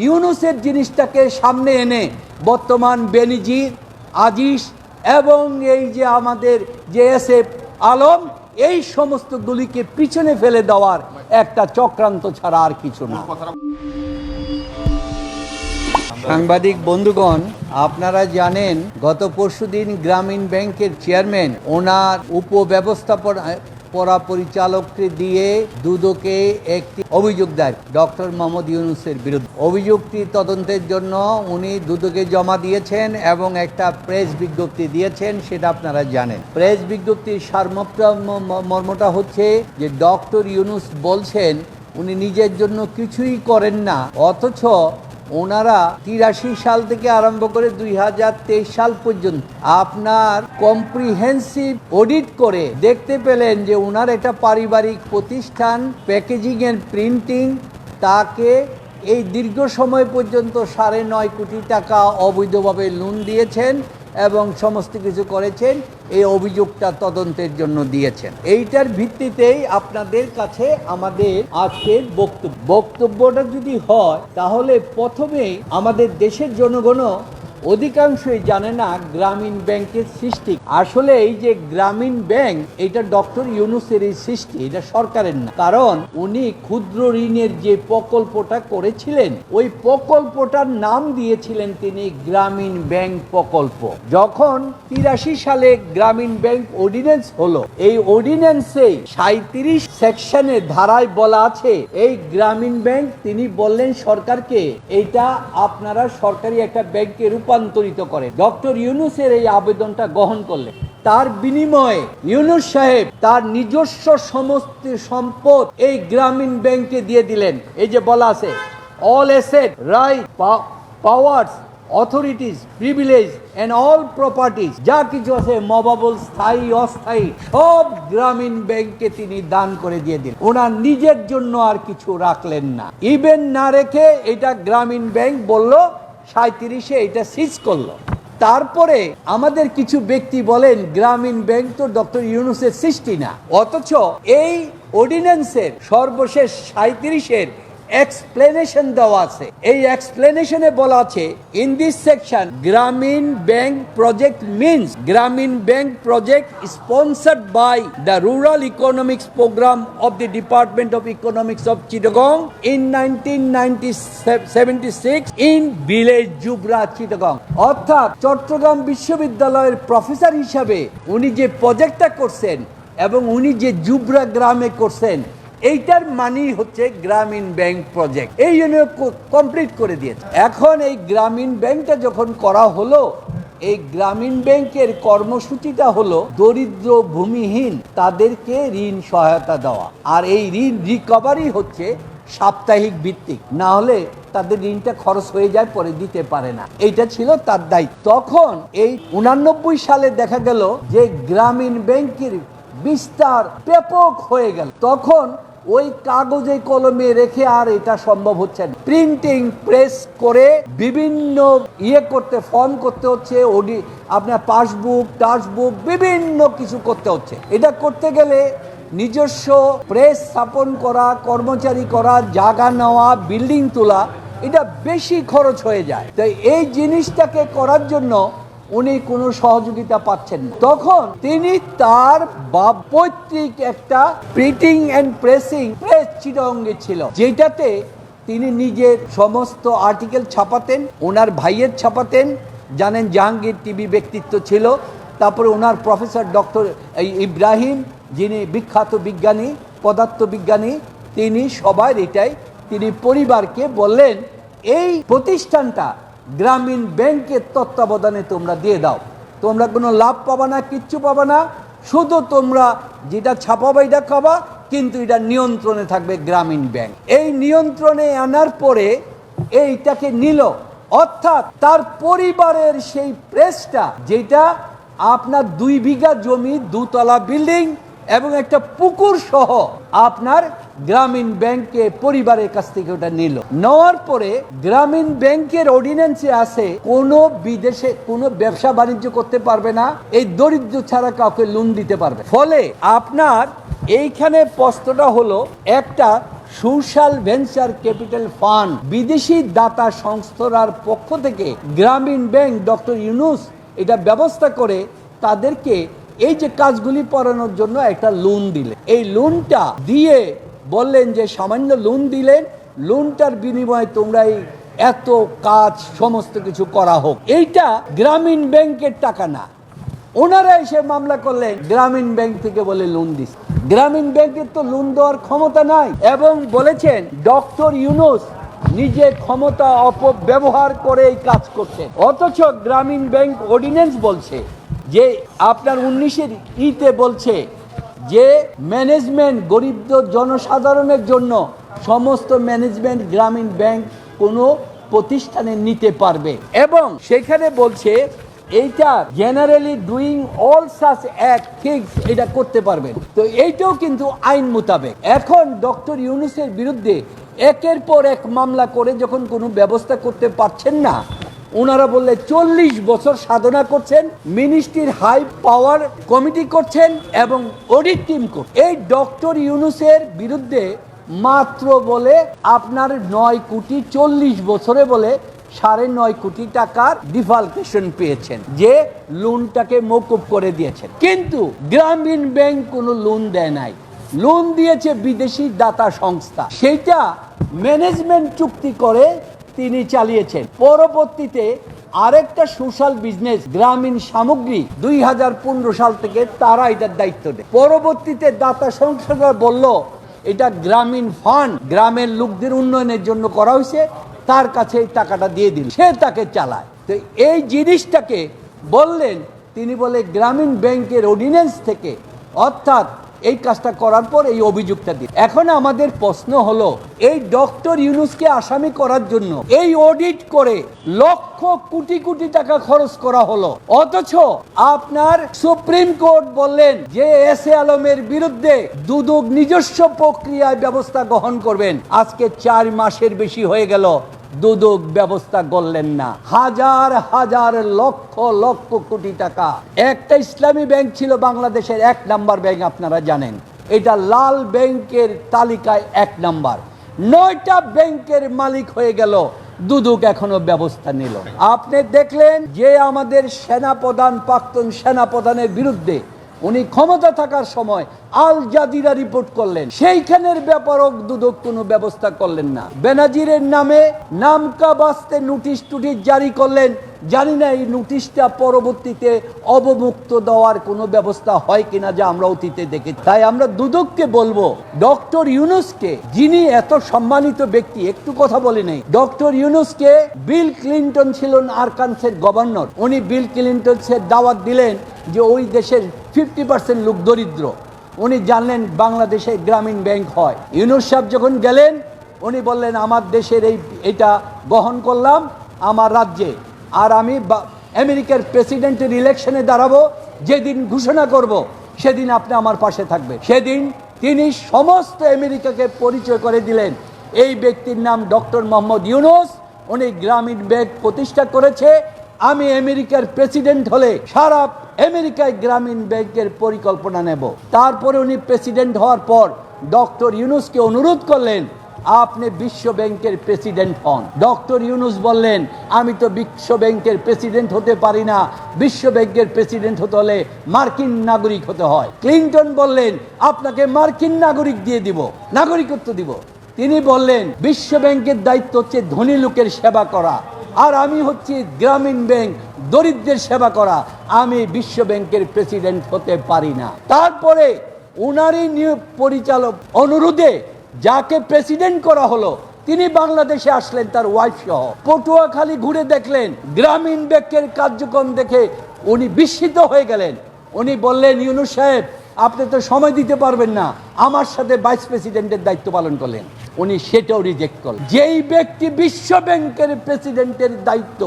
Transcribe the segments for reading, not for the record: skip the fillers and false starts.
ইউনূসের জিনিসটাকে সামনে এনে বর্তমান বেনজির, আজিজ এবং এই যে আমাদের যে এসএফ আলম, এই সমস্ত গুলিকে পিছনে ফেলে দেওয়ার একটা চক্রান্ত ছাড়া আর কিছু না। সাংবাদিক বন্ধুগণ, আপনারা জানেন গত পরশুদিন গ্রামীণ ব্যাংকের চেয়ারম্যান ওনার উপব্যবস্থাপনা পরিচালককে দিয়ে দুদকে একটি অভিযোগ দেয় ডক্টর মোহাম্মদ ইউনূসের বিরুদ্ধে। অভিযোগটি তদন্তের জন্য উনি দুদকে জমা দিয়েছেন এবং একটা প্রেস বিজ্ঞপ্তি দিয়েছেন, সেটা আপনারা জানেন। প্রেস বিজ্ঞপ্তির মর্মটা হচ্ছে যে ডক্টর ইউনূস বলছেন উনি নিজের জন্য কিছুই করেন না, অথচ ওনারা 83 সাল থেকে আরম্ভ করে 2023 সাল পর্যন্ত আপনার কম্প্রিহেন্সিভ অডিট করে দেখতে পেলেন যে ওনার একটা পারিবারিক প্রতিষ্ঠান প্যাকেজিং এন্ড প্রিন্টিং, তাকে এই দীর্ঘ সময় পর্যন্ত 9.5 কোটি টাকা অবৈধভাবে লোন দিয়েছেন এবং সমস্ত কিছু করেছেন। এই অভিযোগটা তদন্তের জন্য দিয়েছেন। এইটার ভিত্তিতেই আপনাদের কাছে আমাদের আজকের বক্তব্যটা যদি হয়, তাহলে প্রথমেই আমাদের দেশের জনগণও অধিকাংশই জানে না গ্রামীণ ব্যাংকের সৃষ্টি। আসলে এই যে গ্রামীণ ব্যাংক, এটা ডক্টর ইউনূসের এই সৃষ্টি, এটা সরকারের না। কারণ উনি ক্ষুদ্র ঋণের যে প্রকল্পটা করেছিলেন, ওই প্রকল্পটার নাম দিয়েছিলেন তিনি গ্রামীণ ব্যাংক প্রকল্প। যখন 83 সালে গ্রামীণ ব্যাংক অর্ডিন্যান্স হলো, এই অর্ডিন্যান্সে 37 সেকশনের ধারায় বলা আছে এই গ্রামীণ ব্যাংক, তিনি বললেন সরকারকে এইটা আপনারা সরকারি একটা ব্যাংকে রূপান্তরিত করে। ডক্টর ইউনূসের এই আবেদনটা গ্রহণ করলেন। তার বিনিময়ে ইউনূস সাহেব তার নিজস্ব সমস্ত সম্পদ এই গ্রামীণ ব্যাংকে দিয়ে দিলেন। এই যে বলা আছে all asset, right, powers, authorities, privilege and all properties, যা কিছু আছে মবাবল, স্থায়ী অস্থায়ী, সব গ্রামীণ ব্যাংকে তিনি দান করে দিয়ে দিলেন। ওনার নিজের জন্য আর কিছু রাখলেন না। ইভেন না রেখে এটা গ্রামীণ ব্যাংক বলল 37-এ এটা সিজ করলো। তারপরে আমাদের কিছু ব্যক্তি বলেন গ্রামীণ ব্যাংক তো ডক্টর ইউনূসের সৃষ্টি না, অথচ এই অর্ডিন্যান্সের সর্বশেষ 37-এর এক্সপ্লেনেশন দেওয়া আছে। এই এক্সপ্লেনেশনে বলা আছে in this section Grameen Bank project means Grameen Bank project sponsored by the rural economics programme of the department of economics of Chittagong in 1976 in village Jobra Chittagong. অর্থাৎ চট্টগ্রাম বিশ্ববিদ্যালয়ের প্রফেসর হিসাবে উনি যে প্রজেক্টটা করছেন এবং উনি যে জুবরা গ্রামে করছেন, এইটার মানেই হচ্ছে গ্রামীণ ব্যাংক প্রজেক্ট। এই জন্য কমপ্লিট করে দিয়েছে। এখন এই গ্রামীণ ব্যাংকটা যখন করা হলো, এই গ্রামীণ ব্যাংকের কর্মসূচিটা হলো দরিদ্র ভূমিহীন তাদেরকে ঋণ সহায়তা দেওয়া। আর এই ঋণ রিকভারি হচ্ছে সাপ্তাহিক ভিত্তিক, না হলে তাদের ঋণটা খরচ হয়ে যায়, পরে দিতে পারে না। এইটা ছিল তার দায়িত্ব। তখন এই 89 সালে দেখা গেল যে গ্রামীণ ব্যাংকের বিস্তার ব্যাপক হয়ে গেল। তখন ওই কাগজে কলমে রেখে আর এটা সম্ভব হচ্ছে না। প্রিন্টিং প্রেস করে বিভিন্ন করতে, ফর্ম করতে হচ্ছে, আপনার পাসবুক, টাসবুক, বিভিন্ন কিছু করতে হচ্ছে। এটা করতে গেলে নিজস্ব প্রেস স্থাপন করা, কর্মচারী করা, জায়গা নেওয়া, বিল্ডিং তোলা, এটা বেশি খরচ হয়ে যায়। তাই এই জিনিসটাকে করার জন্য উনি কোনো সহযোগিতা পাচ্ছেন না। তখন তিনি তার পৈতৃক একটা প্রিন্টিং এন্ড প্রেসিং প্রেস চিটাগংয়ে ছিল, যেটাতে তিনি নিজের সমস্ত আর্টিকেল ছাপাতেন, ওনার ভাইয়ের ছাপাতেন। জানেন জাহাঙ্গীর টিভি ব্যক্তিত্ব ছিল। তারপরে ওনার প্রফেসর ডক্টর ইব্রাহিম, যিনি বিখ্যাত বিজ্ঞানী, পদার্থবিজ্ঞানী, তিনি সবার এটাই, তিনি পরিবারকে বললেন এই প্রতিষ্ঠানটা গ্রামীণ ব্যাংকের তত্ত্বাবধানে তোমরা দিয়ে দাও, তোমরা কোনো লাভ পাবা না, কিচ্ছু পাবা না, শুধু তোমরা যেটা ছাপাবা এটা খাবা, কিন্তু এটা নিয়ন্ত্রণে থাকবে গ্রামীণ ব্যাংক। এই নিয়ন্ত্রণে আনার পরে এইটাকে নিল, অর্থাৎ তার পরিবারের সেই প্রেসটা, যেটা আপনার 2 বিঘা জমি, 2 তলা বিল্ডিং এবং একটা পুকুর সহ আপনার গ্রামীণ ব্যাংকে পরিবারের কাছ থেকে ওটা নিল। নেওয়ার পরে গ্রামীণ ব্যাংকের অর্ডিন্যান্সে আছে কোনো বিদেশে কোনো ব্যবসা বাণিজ্য করতে পারবে না, এই দরিদ্র ছাড়া কাউকে লোন দিতে পারবে। ফলে আপনার এইখানে প্রশ্নটা হলো একটা সোশ্যাল ভেঞ্চার ক্যাপিটাল ফান্ড বিদেশি দাতা সংস্থার পক্ষ থেকে গ্রামীণ ব্যাংক ডক্টর ইউনূস এটা ব্যবস্থা করে তাদেরকে এই যে কাজগুলি করানোর জন্য একটা লোন দিলেন। এই লোনটা দিয়ে বললেন যে সামান্য লোন দিলেন, লোনটার বিনিময়ে তোমরা এত কাজ সমস্ত কিছু করা হোক। এইটা গ্রামীণ ব্যাংকের টাকা না। ওনারা এসে মামলা করলেন গ্রামীণ ব্যাংক থেকে বলে লোন দিচ্ছে। গ্রামীণ ব্যাংকের তো লোন দেওয়ার ক্ষমতা নাই এবং বলেছেন ডক্টর ইউনূস নিজে ক্ষমতা অপব্যবহার করে এই কাজ করছেন। অথচ গ্রামীণ ব্যাংক অর্ডিন্যান্স বলছে যে আপনার 19-এর ইতে বলছে যে ম্যানেজমেন্ট গরিব জনসাধারণের জন্য সমস্ত ম্যানেজমেন্ট গ্রামীণ ব্যাংক কোনো প্রতিষ্ঠানে নিতে পারবে এবং সেখানে বলছে এইটা generally doing all such act things এটা করতে পারবেন। তো এইটাও কিন্তু আইন মোতাবেক। এখন ডক্টর ইউনূসের বিরুদ্ধে একের পর এক মামলা করে যখন কোনো ব্যবস্থা করতে পারছেন না, ওনারা বললে 40 বছর সাধনা করছেন, মিনিস্ট্রির হাই পাওয়ার কমিটি করছেন এবং অডিট টিম করছেন। এই ডক্টর ইউনূসের বিরুদ্ধে মাত্র বলে আপনার 9 কোটি 40 বছরে বলে 9.5 কোটি টাকার ডিফালকেশন পেয়েছেন, যে লোনটাকে মওকুফ করে দিয়েছেন। কিন্তু গ্রামীণ ব্যাংক কোনো লোন দেয় নাই, লোন দিয়েছে বিদেশি দাতা সংস্থা। সেইটা ম্যানেজমেন্ট চুক্তি করে তিনি চালিয়েছেন। পরবর্তীতে আরেকটা সোশ্যাল বিজনেস গ্রামীণ সামগ্রী 2015 সাল থেকে তারা এটার দায়িত্ব দেয়। পরবর্তীতে দাতা সংস্থা বলল এটা গ্রামীণ ফান্ড, গ্রামের লোকদের উন্নয়নের জন্য করা হয়েছে, তার কাছে এই টাকাটা দিয়ে দিল, সে তাকে চালায়। তো এই জিনিসটাকে বললেন তিনি বলে গ্রামীণ ব্যাংকের অর্ডিন্যান্স থেকে, অর্থাৎ এই কাজটা করার পর এই অভিযোগটা দিয়ে। এখন আমাদের প্রশ্ন হলো এই ডক্টর ইউনূসকে আসামি করার জন্য এই অডিট করে লক্ষ কোটি কোটি টাকা খরচ করা হলো, অথচ আপনার সুপ্রিম কোর্ট বললেন যে এস এ আলমের বিরুদ্ধে দুদক নিজস্ব প্রক্রিয়ায় ব্যবস্থা গ্রহণ করবেন। আজকে 4 মাসের বেশি হয়ে গেল, দুদক ব্যবস্থা করলেন না। হাজার হাজার লক্ষ লক্ষ কোটি টাকা। একটা ইসলামী ব্যাংক ছিল বাংলাদেশের 1 নাম্বার ব্যাংক, আপনারা জানেন, এটা লাল ব্যাংকের তালিকায় 1 নাম্বার। 9টা ব্যাংকের মালিক হয়ে গেল, দুদক এখনো ব্যবস্থা নিল। আপনি দেখলেন যে আমাদের সেনাপ্রধান, প্রাক্তন সেনাপ্রধানের বিরুদ্ধে উনি ক্ষমতা থাকার সময় আল জাজিরা রিপোর্ট করলেন, সেইখানের ব্যাপারও দুদক কোনো ব্যবস্থা করলেন না। বেনাজিরের নামে নামকা বাস্তে নোটিশ টুটিশ জারি করলেন, জানি না এই নোটিশটা পরবর্তীতে অবমুক্ত দেওয়ার কোনো ব্যবস্থা হয় কিনা, যা আমরা অতীতে দেখি। তাই আমরা দুদককে বলবো ডক্টর ইউনূসকে, যিনি এত সম্মানিত ব্যক্তি, একটু কথা বলে নেই। ডক্টর ইউনূসকে বিল ক্লিন্টন ছিলেন আরকানসের গভর্নর, উনি বিল ক্লিন্টনের দাওয়াত দিলেন যে ওই দেশের 50% লোক দরিদ্র, উনি জানলেন বাংলাদেশে গ্রামীণ ব্যাংক হয়। ইউনূস সাহেব যখন গেলেন উনি বললেন আমার দেশের এইটা গ্রহণ করলাম আমার রাজ্যে, আর আমি আমেরিকার প্রেসিডেন্টের ইলেকশনে দাঁড়াবো, যেদিন ঘোষণা করব সেদিন আপনি আমার পাশে থাকবেন। সেদিন তিনি সমস্ত আমেরিকাকে পরিচয় করে দিলেন এই ব্যক্তির নাম ডক্টর মোহাম্মদ ইউনূস, উনি গ্রামীণ ব্যাংক প্রতিষ্ঠা করেছে, আমি আমেরিকার প্রেসিডেন্ট হলে সারা আমেরিকায় গ্রামীণ ব্যাংকের পরিকল্পনা নেব। তারপরে উনি প্রেসিডেন্ট হওয়ার পর ডক্টর ইউনূসকে অনুরোধ করলেন আপনি বিশ্ব ব্যাংকের প্রেসিডেন্ট হন। ডক্টর ইউনূস বললেন আমি তো বিশ্ব ব্যাংকের প্রেসিডেন্ট হতে পারি না, বিশ্ব ব্যাংকের প্রেসিডেন্ট হতে হলে মার্কিন নাগরিক হতে হয়। ক্লিন্টন বললেন আপনাকে মার্কিন নাগরিক দিয়ে দিব, নাগরিকত্ব দিব। তিনি বললেন বিশ্ব ব্যাংকের দায়িত্ব হচ্ছে ধনী লোকের সেবা করা, আর আমি হচ্ছি গ্রামীণ ব্যাংক দরিদ্রের সেবা করা, আমি বিশ্ব ব্যাংকের প্রেসিডেন্ট হতে পারি না। তারপরে উনারই পরিচালক অনুরোধে যাকে প্রেসিডেন্ট করা হলো তিনি বাংলাদেশে আসলেন তার ওয়াইফ সহ। পটুয়াখালী ঘুরে দেখলেন গ্রামীণ ব্যাংকের কার্যক্রম দেখে উনি বিস্মিত হয়ে গেলেন। উনি বললেন ইউনূস সাহেব আপনি তো সময় দিতে পারবেন না, আমার সাথে ভাইস প্রেসিডেন্টের দায়িত্ব পালন করলেন। উনি সেটাও রিজেক্ট করলেন। যেই ব্যক্তি বিশ্ব ব্যাংকের প্রেসিডেন্টের দায়িত্ব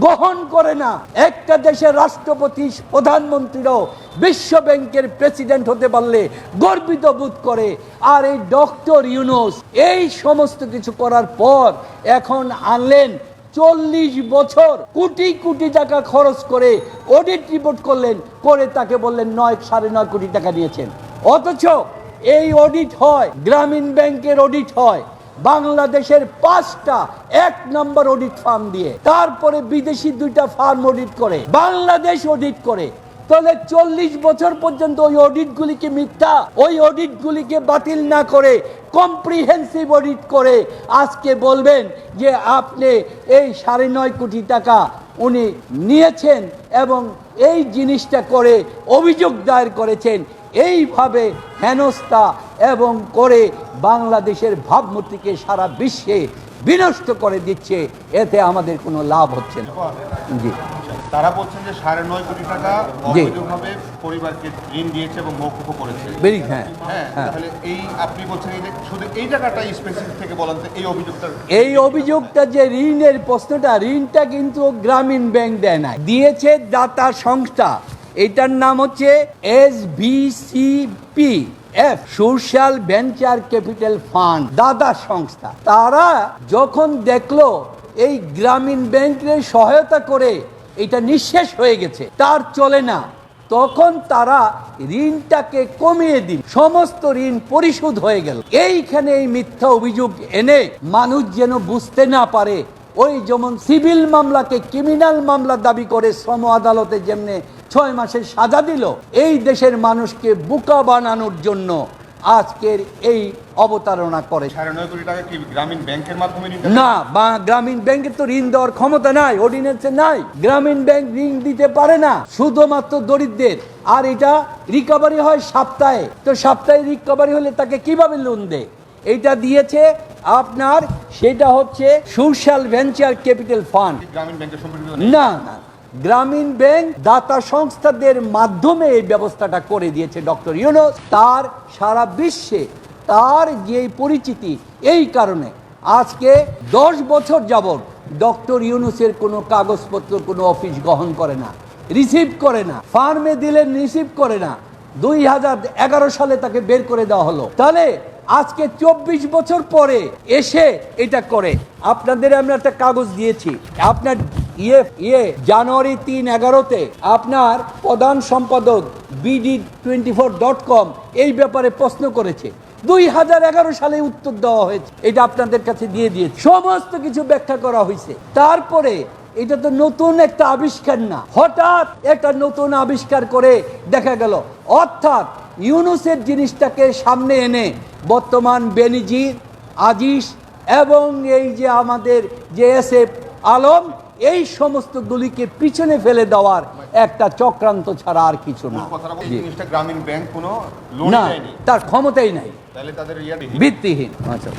গ্রহণ করে না, একটা দেশের রাষ্ট্রপতি প্রধানমন্ত্রীরাও বিশ্ব ব্যাংকের প্রেসিডেন্ট হতে পারলে গর্বিত বোধ করে, আর এই ডক্টর ইউনূস এই সমস্ত কিছু করার পর এখন আনলেন 40 বছর কোটি কোটি টাকা খরচ করে অডিট রিপোর্ট করলেন, করে তাকে বললেন 9.5 কোটি টাকা নিয়েছেন। অথচ এই অডিট হয়, গ্রামীণ ব্যাংকের অডিট হয় বাংলাদেশের 5টা 1 নম্বর অডিট ফার্ম দিয়ে, তারপরে বিদেশি 2টা ফার্ম অডিট করে, বাংলাদেশ অডিট করে। তাহলে 40 বছর পর্যন্ত ওই অডিটগুলিকে মিথ্যা, ওই অডিটগুলিকে বাতিল না করে কম্প্রিহেন্সিভ অডিট করে আজকে বলবেন যে আপনি এই 9.5 কোটি টাকা উনি নিয়েছেন এবং এই জিনিসটা করে অভিযোগ দায়ের করেছেন। এইভাবে হেনস্থা এবং করে বাংলাদেশের ভাবমূর্তিকে সারা বিশ্বে বিনষ্ট করে দিচ্ছে, এতে আমাদের কোনো লাভ হচ্ছে না। জি, তারা বলছেন যে 9.5 কোটি টাকা অবৈধভাবে পরিবারকে ঋণ দিয়েছে এবং মৌকুফ করেছে। হ্যাঁ, তাহলে এই আপনি বলছেন এই যে শুধু এই টাকাটাই স্পেসিফিক থেকে বলেন তো এই অভিযোগটা যে ঋণের প্রশ্নটা, ঋণটা কিন্তু গ্রামীণ ব্যাংক দেয় না, দিয়েছে দাতা সংস্থা। এটার নাম হচ্ছে SVCPF, social venture capital fund, দাতা সংস্থা। তারা যখন দেখলো এই গ্রামীণ ব্যাংকের সহায়তা করে এটা নিঃশেষ হয়ে গেছে, তার চলে না, তখন তারা ঋণটাকে কমিয়ে দিল, সমস্ত ঋণ পরিশোধ হয়ে গেল। এইখানে এই মিথ্যা অভিযোগ এনে মানুষ যেন বুঝতে না পারে, ওই যেমন সিভিল মামলাকে ক্রিমিনাল মামলা দাবি করে শ্রম আদালতে যেমনে 6 মাসের সাজা দিল, এই দেশের মানুষকে বোকা বানানোর জন্য আজকের এই অবতারণা করে। 9.5 কোটি টাকা কি গ্রামীণ ব্যাংকের মাধ্যমে না, গ্রামীণ ব্যাংকের তো ঋণ দেওয়ার ক্ষমতা নাই, অর্ডিন্যান্সে নাই। গ্রামীণ ব্যাংক ঋণ দিতে পারে না, শুধুমাত্র দরিদ্রদের। আর এটা রিকভারি হয় সপ্তাহে, তো সপ্তাহে রিকভারি হলে তাকে কিভাবে লোন দেয়? এইটা দিয়েছে আপনার, সেটা হচ্ছে সোশ্যাল ভেঞ্চার ক্যাপিটাল ফান্ড। গ্রামীণ ব্যাংকের সম্পর্কিত না, গ্রামীণ ব্যাংক দাতা সংস্থাদের মাধ্যমে এই ব্যবস্থাটা করে দিয়েছে ডক্টর ইউনূস। তার সারা বিশ্বে তার যে পরিচিতি, এই কারণে আজকে 10 বছর যাবত ডক্টর ইউনূসের কোনো কাগজপত্র কোনো অফিস গ্রহণ করে না, রিসিভ করে না, ফার্মে দিলেন রিসিভ করে না। 2011 সালে তাকে বের করে দেওয়া হলো। তাহলে আজকে 24 বছর পরে এসে এটা করে। আপনাদের আমরা একটা কাগজ দিয়েছি, আপনার জানুয়ারি 3-11-তে আপনার প্রধান সম্পাদক bd24.com এই ব্যাপারে প্রশ্ন করেছে, 2011 সালে উত্তর দেওয়া হয়েছে, এটা আপনাদের কাছে দিয়ে দিয়েছে, সমস্ত কিছু ব্যাখ্যা করা হয়েছে। তারপরে এটা তো নতুন একটা আবিষ্কার না, হঠাৎ একটা নতুন আবিষ্কার করে দেখা গেল। অর্থাৎ ইউনূসের জিনিসটাকে সামনে এনে বর্তমান বেনজির, আজিজ এবং এই যে আমাদের যে SF আলম, এই সমস্ত গুলিকে পিছনে ফেলে দেওয়ার একটা চক্রান্ত ছাড়া আর কিছু না। গ্রামীণ ব্যাংক কোনো লোন না, তার ক্ষমতাই নাই, তাহলে তাদের ভিত্তিহীন। আচ্ছা।